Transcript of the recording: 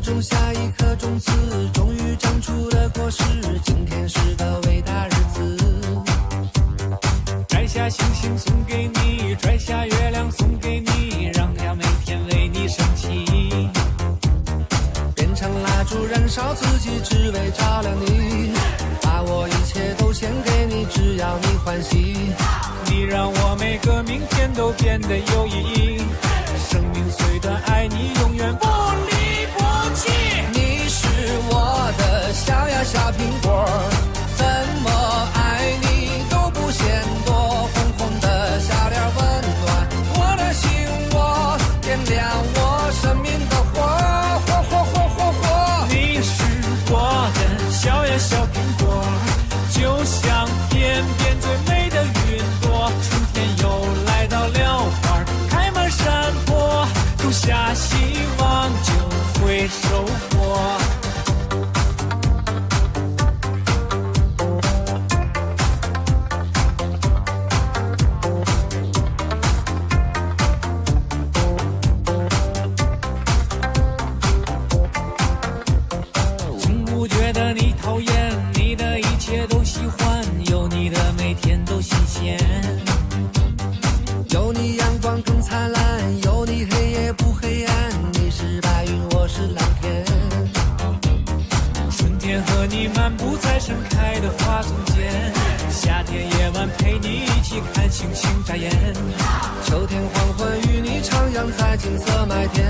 种下一颗种子，终于长出了果实。今天是个伟大日子，摘下星星送给你，摘下月亮送给你，让它每天为你升起。变成蜡烛燃烧自己，只为照亮你。把我一切都献给你，只要你欢喜。你让我每个明天都变得有意义。生命虽短，爱你永远不离不弃。你是我的小呀小苹果，怎么爱你都不嫌多。红红的小脸温暖我的心窝，点亮我生命的火，火火火火火。你是我的小呀小苹果，就像天边最美的云朵。春天又来到了花开满山坡，种下希望就会收获。从不觉得你讨厌，你的一切都喜欢，有你的每天都新鲜。有你阳光更灿烂，有你黑夜不黑暗。你是白云，我是蓝天。春天和你漫步在盛开的花丛间，夏天夜晚陪你一起看星星眨眼。秋天黄昏与你徜徉在金色麦田。